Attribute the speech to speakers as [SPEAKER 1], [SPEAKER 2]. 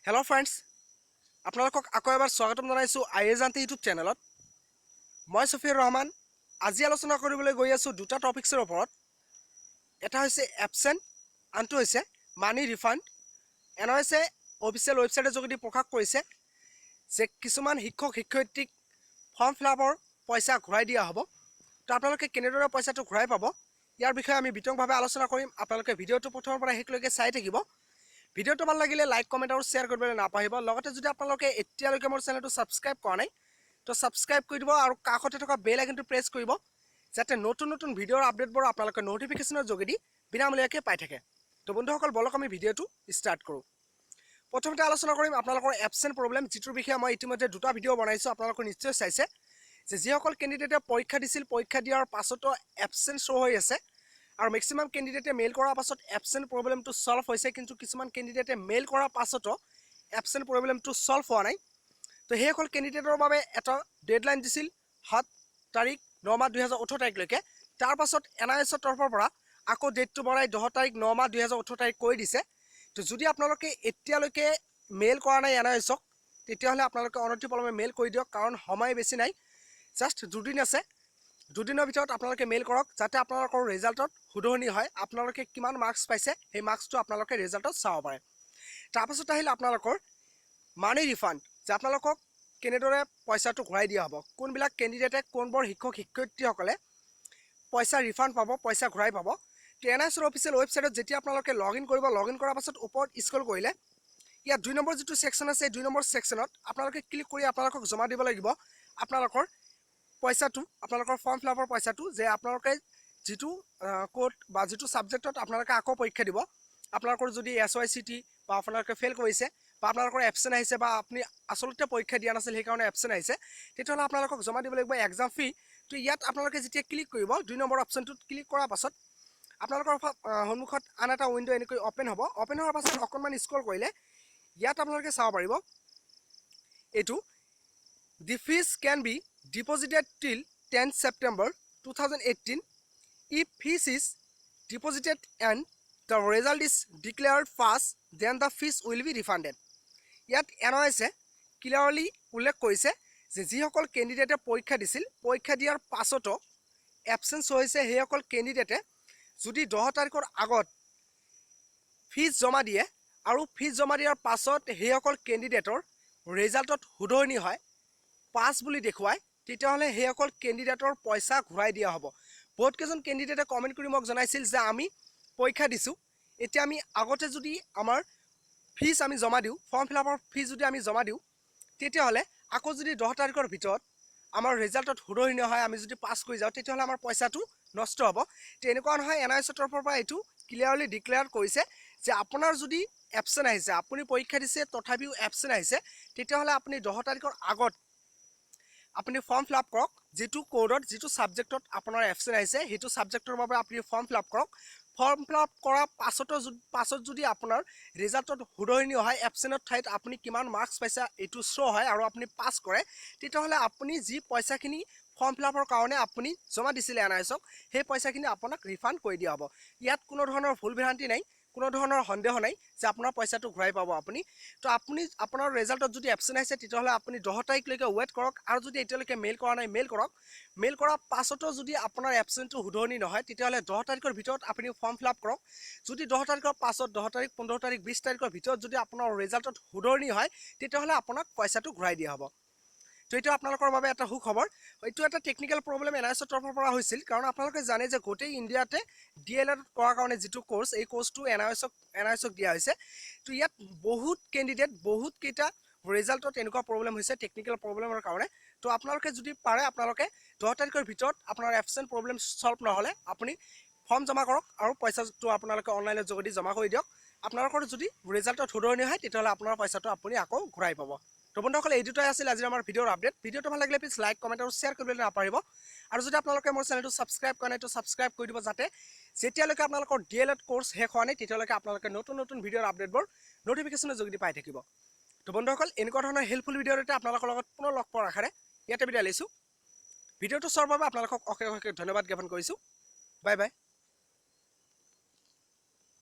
[SPEAKER 1] Hello' friends, আপোনালোকক আকৌ এবাৰ স্বাগতম জনাইছোঁ আইজান্তি ইউটিউব চেনেলত। মই সফিউৰ ৰহমান। আজি আলোচনা কৰিবলৈ গৈ আছোঁ দুটা টপিক্সৰ ওপৰত। এটা হৈছে এবচেণ্ট, আনটো হৈছে মানি ৰিফাণ্ড। এনে হৈছে অফিচিয়েল ৱেবছাইটৰ যোগেদি প্ৰকাশ কৰিছে যে কিছুমান শিক্ষক শিক্ষয়িত্ৰীক ফৰ্ম ফিল আপৰ পইচা ঘূৰাই দিয়া হ'ব। তো আপোনালোকে কেনেদৰে পইচাটো ঘূৰাই পাব, ইয়াৰ বিষয়ে আমি বিতংভাৱে আলোচনা কৰিম। আপোনালোকে ভিডিঅ'টো প্ৰথমৰ পৰা শেষলৈকে চাই থাকিব। ভিডিঅ'টো ভাল লাগিলে লাইক কমেণ্ট আৰু শ্বেয়াৰ কৰিবলৈ নাপাহৰিব। লগতে যদি আপোনালোকে এতিয়ালৈকে মোৰ চেনেলটো ছাবস্ক্ৰাইব কৰা নাই তো ছাবস্ক্ৰাইব কৰি দিব আৰু কাষতে থকা বেল আইকনটো প্ৰেছ কৰিব, যাতে নতুন নতুন ভিডিঅ'ৰ আপডেটবোৰ আপোনালোকে ন'টিফিকেশ্যনৰ যোগেদি বিনামূলীয়াকৈ পাই থাকে। তো বন্ধুসকল, বলক আমি ভিডিঅ'টো ষ্টাৰ্ট কৰোঁ। প্ৰথমতে আলোচনা কৰিম আপোনালোকৰ এবচেণ্ট প্ৰব্লেম, যিটোৰ বিষয়ে মই ইতিমধ্যে দুটা ভিডিঅ' বনাইছোঁ। আপোনালোকে নিশ্চয় চাইছে যে যিসকল কেণ্ডিডেটে পৰীক্ষা দিছিল, পৰীক্ষা দিয়াৰ পাছতো এবচেণ্ট শ্ব' হৈ আছে আৰু মেক্সিমাম কেণ্ডিডেটে মেইল কৰাৰ পাছত এবচেণ্ট প্ৰব্লেমটো ছল্ভ হৈছে, কিন্তু কিছুমান কেণ্ডিডেটে মেইল কৰাৰ পাছতো এবচেণ্ট প্ৰব্লেমটো ছল্ভ হোৱা নাই। তো সেইসকল কেণ্ডিডেটৰ বাবে এটা ডেডলাইন দিছিল 7 তাৰিখ 9 মাহ 2018 তাৰ পাছত NIS তৰফৰ পৰা আকৌ ডেটটো বঢ়াই 10 তাৰিখ 9 মাহ 2018 কৰি দিছে। তো যদি আপোনালোকে এতিয়ালৈকে মেইল কৰা নাই NISক, তেতিয়াহ'লে আপোনালোকে অনতিপলমে মেইল কৰি দিয়ক, কাৰণ সময় বেছি নাই, জাষ্ট দুদিন আছে। দুদিনৰ ভিতৰত আপোনালোকে মেইল কৰক, যাতে আপোনালোকৰ ৰিজাল্টত শুধৰণি হয়। আপোনালোকে কিমান মাৰ্কছ পাইছে সেই মাৰ্কছটো আপোনালোকে ৰিজাল্টত চাব পাৰে। তাৰপাছত আহিল আপোনালোকৰ মানি ৰিফাণ্ড, যে আপোনালোকক কেনেদৰে পইচাটো ঘূৰাই দিয়া হ'ব। কোনবিলাক কেণ্ডিডেটে, কোনবোৰ শিক্ষক শিক্ষয়িত্ৰীসকলে পইচা ৰিফাণ্ড পাব, পইচা ঘূৰাই পাব। তো NISৰ অফিচিয়েল ৱেবছাইটত যেতিয়া আপোনালোকে লগ ইন কৰিব, লগ ইন কৰাৰ পাছত ওপৰত স্ক্ৰল কৰিলে ইয়াত 2 নম্বৰ যিটো ছেকশ্যন আছে, 2 নম্বৰ ছেকশ্যনত আপোনালোকে ক্লিক কৰি আপোনালোকক জমা দিব লাগিব আপোনালোকৰ পইচাটো, আপোনালোকৰ ফৰ্ম ফিল আপৰ পইচাটো, যে আপোনালোকে যিটো কোড বা যিটো ছাবজেক্টত আপোনালোকে আকৌ পৰীক্ষা দিব। আপোনালোকৰ যদি SYCT বা আপোনালোকে ফেইল কৰিছে বা আপোনালোকৰ এবচেণ্ট আহিছে বা আপুনি আচলতে পৰীক্ষা দিয়া নাছিল সেইকাৰণে এবচেণ্ট আহিছে, তেতিয়াহ'লে আপোনালোকক জমা দিব লাগিব এক্সাম ফি। তো ইয়াত আপোনালোকে যেতিয়া ক্লিক কৰিব 2 নম্বৰ অপশ্যনটোত ক্লিক কৰাৰ পাছত আপোনালোকৰ সন্মুখত আন এটা উইণ্ড' এনেকৈ অ'পেন হ'ব। অ'পেন হোৱাৰ পাছত অকণমান স্ক্ৰল কৰিলে ইয়াত আপোনালোকে চাব পাৰিব এইটো দি ফিজ কেন বি ডিপজিটেড টিল 10 September 2018 if fees is deposited and the result is declared pass, then the fees will be refunded. ইয়াত NISে ক্লিয়াৰলি উল্লেখ কৰিছে যে যিসকল কেণ্ডিডেটে পৰীক্ষা দিছিল, পৰীক্ষা দিয়াৰ পাছতো এবচেঞ্চ হৈছে, সেইসকল কেণ্ডিডেটে যদি 10 তাৰিখৰ আগত ফিজ জমা দিয়ে আৰু ফিজ জমা দিয়াৰ পাছত সেইসকল কেণ্ডিডেটৰ ৰিজাল্টত শুধৰণি হয়, পাছ বুলি দেখুৱায়, তেতিয়াহ'লে সেইসকল কেণ্ডিডেটৰ পইচা ঘূৰাই দিয়া হ'ব। বহুতকেইজন কেণ্ডিডেটে কমেণ্ট কৰি মোক জনাইছিল যে আমি পৰীক্ষা দিছোঁ, এতিয়া আমি আগতে যদি আমাৰ ফিজ আমি জমা দিওঁ, ফৰ্ম ফিল আপৰ ফিজ যদি আমি জমা দিওঁ, তেতিয়াহ'লে আকৌ যদি 10 তাৰিখৰ ভিতৰত আমাৰ ৰিজাল্টত শুধৰণি নহয়, আমি যদি পাছ কৰি যাওঁ, তেতিয়াহ'লে আমাৰ পইচাটো নষ্ট হ'ব। তো এনেকুৱা নহয়, NISৰ তৰফৰ পৰা এইটো ক্লিয়াৰলি ডিক্লেয়াৰ কৰিছে যে আপোনাৰ যদি এবচেণ্ট আহিছে, আপুনি পৰীক্ষা দিছে তথাপিও এবচেণ্ট আহিছে, তেতিয়াহ'লে আপুনি 10 তাৰিখৰ আগত আপুনি ফৰ্ম ফিল আপ কৰক। যিটো কোডত, যিটো ছাবজেক্টত আপোনাৰ এবচেণ্ট আহিছে, সেইটো ছাবজেক্টৰ বাবে আপুনি ফৰ্ম ফিল আপ কৰক। ফৰ্ম ফিল আপ কৰাৰ পাছত যদি আপোনাৰ ৰিজাল্টত শুধৰণি হয়, এবচেণ্টৰ ঠাইত আপুনি কিমান মাৰ্কছ পাইছে এইটো শ্ব' হয় আৰু আপুনি পাছ কৰে, তেতিয়াহ'লে আপুনি যি পইচাখিনি ফৰ্ম ফিল আপৰ কাৰণে আপুনি জমা দিছিলে NISক, সেই পইচাখিনি আপোনাক ৰিফাণ্ড কৰি দিয়া হ'ব। ইয়াত কোনো ধৰণৰ ভুল ভ্ৰান্তি নাই, কোনো ধৰণৰ সন্দেহ নাই যে আপোনাৰ পইচাটো ঘূৰাই পাব আপুনি। তো আপুনি আপোনাৰ ৰিজাল্টত যদি এবচেণ্ট আহিছে, তেতিয়াহ'লে আপুনি 10 তাৰিখলৈকে ৱেইট কৰক, আৰু যদি এতিয়ালৈকে মেইল কৰা নাই মেইল কৰক। মেইল কৰাৰ পাছতো যদি আপোনাৰ এবচেণ্টটো শুধৰণি নহয়, তেতিয়াহ'লে 10 তাৰিখৰ ভিতৰত আপুনি ফৰ্ম ফিল আপ কৰক। যদি 10 তাৰিখৰ পাছত 10 তাৰিখ, 15 তাৰিখ, 20 তাৰিখৰ ভিতৰত যদি আপোনাৰ ৰিজাল্টত শুধৰণি হয়, তেতিয়াহ'লে আপোনাক পইচাটো ঘূৰাই দিয়া হ'ব। তো এইটো আপোনালোকৰ বাবে এটা সুখবৰ। এইটো এটা টেকনিকেল প্ৰব্লেম NISৰ তৰফৰ পৰা হৈছিল, কাৰণ আপোনালোকে জানে যে গোটেই ইণ্ডিয়াতে DLED কৰাৰ কাৰণে যিটো কোৰ্চ, এই কোৰ্চটো NISক দিয়া হৈছে। তো ইয়াত বহুত কেণ্ডিডেট, বহুত কেইটা ৰিজাল্টত এনেকুৱা প্ৰব্লেম হৈছে টেকনিকেল প্ৰব্লেমৰ কাৰণে। তো আপোনালোকে যদি পাৰে, আপোনালোকে 10 তাৰিখৰ ভিতৰত আপোনাৰ এবচেণ্ট প্ৰব্লেম ছল্ভ নহ'লে আপুনি ফৰ্ম জমা কৰক আৰু পইচাটো আপোনালোকে অনলাইনৰ যোগেদি জমা কৰি দিয়ক। আপোনালোকৰ যদি ৰিজাল্টত শুধৰণি হয়, তেতিয়াহ'লে আপোনাৰ পইচাটো আপুনি আকৌ ঘূৰাই পাব। তো বন্ধুসকল, এই দুটাই আছিল আজি আমাৰ ভিডিঅ'ৰ আপডেট। ভিডিঅ'টো ভাল লাগিলে প্লিজ লাইক, কমেণ্ট আৰু শ্বেয়াৰ কৰিবলৈ নাপাহৰিব। আৰু যদি আপোনালোকে মোৰ চেনেলটো ছাবস্ক্ৰাইব কৰা নাই, তো ছাবস্ক্ৰাইব কৰি দিব, যাতে যেতিয়ালৈকে আপোনালোকৰ DLED কোৰ্চ শেষ হোৱা নাই, তেতিয়ালৈকে আপোনালোকে নতুন নতুন ভিডিঅ'ৰ আপডেটবোৰ ন'টিফিকেশ্যনৰ যোগেদি পাই থাকিব। তো বন্ধুসকল, এনেকুৱা ধৰণৰ হেল্পফুল ভিডিঅ'ৰ এটা আপোনালোকৰ লগত পুনৰ লগ পোৱাৰ আশাৰে ইয়াতে বিদায় লৈছোঁ। ভিডিঅ'টো চোৱাৰ বাবে আপোনালোকক অশেষ অশেষ ধন্যবাদ জ্ঞাপন কৰিছোঁ। Bye bye.